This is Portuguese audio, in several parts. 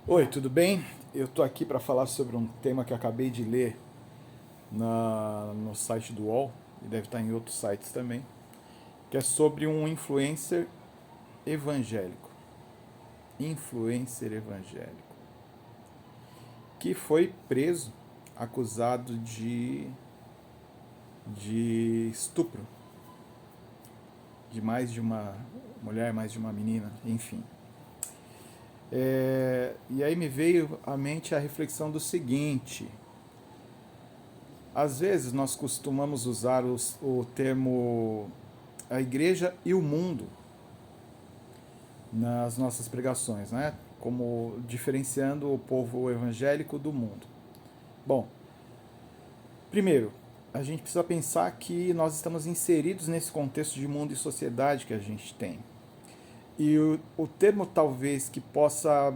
Oi, tudo bem? Eu estou aqui para falar sobre um tema que eu acabei de ler no site do UOL, e deve estar em outros sites também, que é sobre um influencer evangélico. Influencer evangélico. Que foi preso, acusado de estupro de mais de uma mulher, mais de uma menina, enfim. E aí me veio à mente a reflexão do seguinte: às vezes nós costumamos usar o termo a igreja e o mundo nas nossas pregações, né? Como diferenciando o povo evangélico do mundo. Bom, primeiro, a gente precisa pensar que nós estamos inseridos nesse contexto de mundo e sociedade que a gente tem. E o termo talvez que possa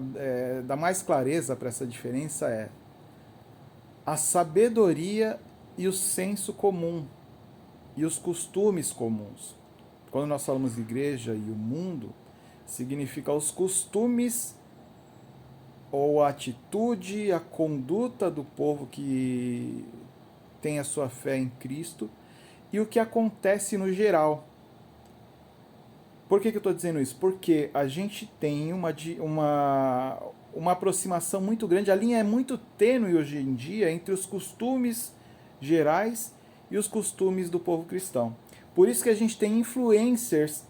dar mais clareza para essa diferença é a sabedoria e o senso comum e os costumes comuns. Quando nós falamos de igreja e o mundo, significa os costumes ou a atitude, a conduta do povo que tem a sua fé em Cristo e o que acontece no geral. Por que eu estou dizendo isso? Porque a gente tem uma aproximação muito grande, a linha é muito tênue hoje em dia entre os costumes gerais e os costumes do povo cristão. Por isso que a gente tem influencers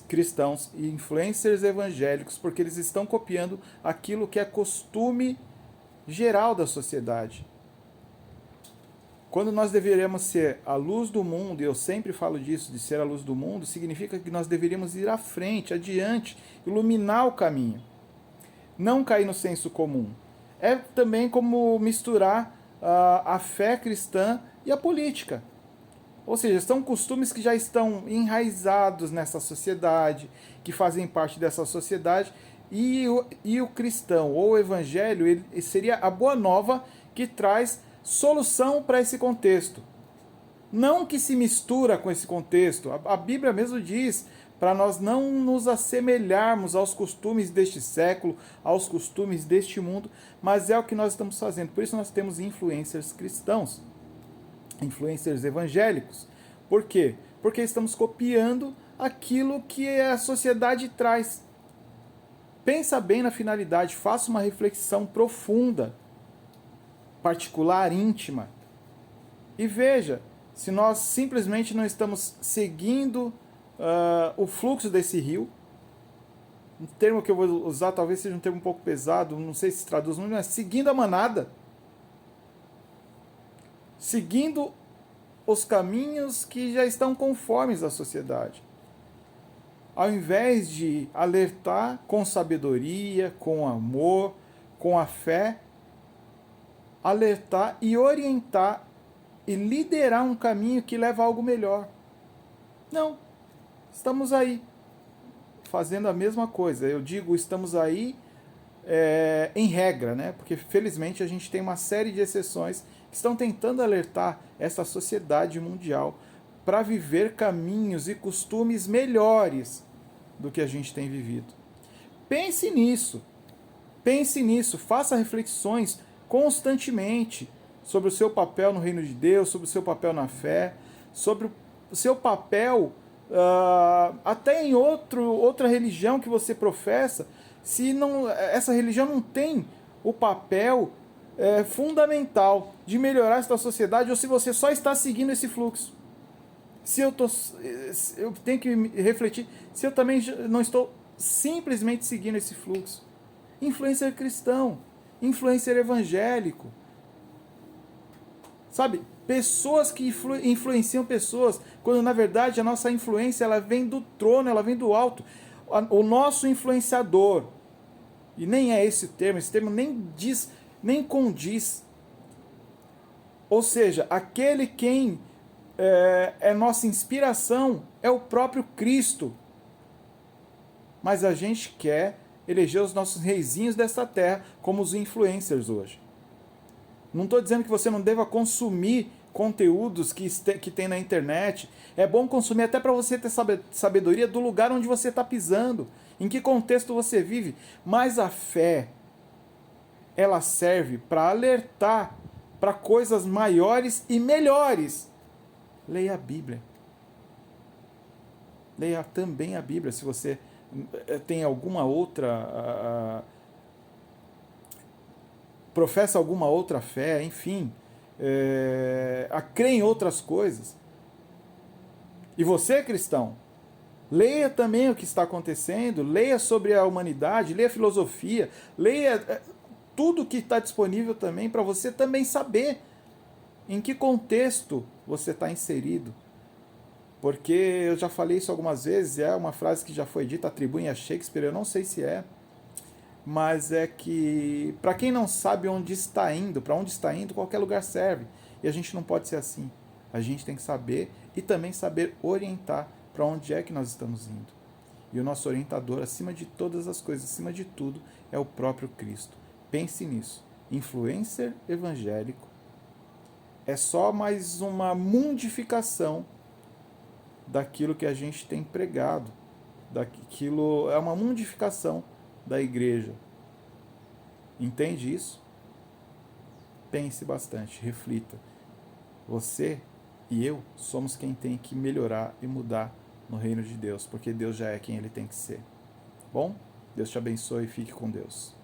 cristãos e influencers evangélicos, porque eles estão copiando aquilo que é costume geral da sociedade. Quando nós deveríamos ser a luz do mundo, e eu sempre falo disso, de ser a luz do mundo, significa que nós deveríamos ir à frente, adiante, iluminar o caminho. Não cair no senso comum. É também como misturar a fé cristã e a política. Ou seja, são costumes que já estão enraizados nessa sociedade, que fazem parte dessa sociedade, e o cristão ou o evangelho ele seria a boa nova que traz solução para esse contexto. Não que se mistura com esse contexto. A Bíblia mesmo diz para nós não nos assemelharmos aos costumes deste século, aos costumes deste mundo, mas é o que nós estamos fazendo. Por isso nós temos influencers cristãos, influencers evangélicos. Por quê? Porque estamos copiando aquilo que a sociedade traz. Pensa bem na finalidade, faça uma reflexão profunda, particular, íntima, e veja se nós simplesmente não estamos seguindo o fluxo desse rio. Um termo que eu vou usar talvez seja um termo um pouco pesado, não sei se traduz muito, mas seguindo a manada, seguindo os caminhos que já estão conformes à sociedade. Ao invés de alertar com sabedoria, com amor, com a fé, alertar e orientar e liderar um caminho que leva a algo melhor. Não, estamos aí fazendo a mesma coisa. Eu digo estamos aí em regra, né? Porque felizmente a gente tem uma série de exceções que estão tentando alertar essa sociedade mundial para viver caminhos e costumes melhores do que a gente tem vivido. Pense nisso, faça reflexões constantemente sobre o seu papel no reino de Deus, sobre o seu papel na fé, sobre o seu papel até em outra religião que você professa, se não, essa religião não tem o papel fundamental de melhorar esta sociedade, ou se você só está seguindo esse fluxo. Eu tenho que refletir se eu também não estou simplesmente seguindo esse fluxo. Influencer cristão, influencer evangélico, sabe? Pessoas que influenciam pessoas, quando na verdade a nossa influência ela vem do trono, ela vem do alto. O nosso influenciador, e nem é esse termo nem diz, nem condiz. Ou seja, aquele quem é nossa inspiração é o próprio Cristo. Mas a gente quer eleger os nossos reizinhos desta terra como os influencers hoje. Não estou dizendo que você não deva consumir conteúdos que tem na internet. É bom consumir até para você ter sabedoria do lugar onde você está pisando, em que contexto você vive. Mas a fé, ela serve para alertar para coisas maiores e melhores. Leia a Bíblia. Leia também a Bíblia, se você tem alguma outra... professa alguma outra fé, enfim, crê em outras coisas. E você, cristão, leia também o que está acontecendo, leia sobre a humanidade, leia filosofia, leia tudo que está disponível também para você também saber em que contexto você está inserido. Porque eu já falei isso algumas vezes, é uma frase que já foi dita, atribuem a Shakespeare, eu não sei se é, mas é que para quem não sabe onde está indo, para onde está indo, qualquer lugar serve. E a gente não pode ser assim. A gente tem que saber e também saber orientar para onde é que nós estamos indo. E o nosso orientador, acima de todas as coisas, acima de tudo, é o próprio Cristo. Pense nisso. Influencer evangélico é só mais uma mundificação daquilo que a gente tem pregado. Daquilo é uma mundificação da igreja. Entende isso? Pense bastante, reflita. Você e eu somos quem tem que melhorar e mudar no reino de Deus, porque Deus já é quem ele tem que ser. Bom? Deus te abençoe e fique com Deus.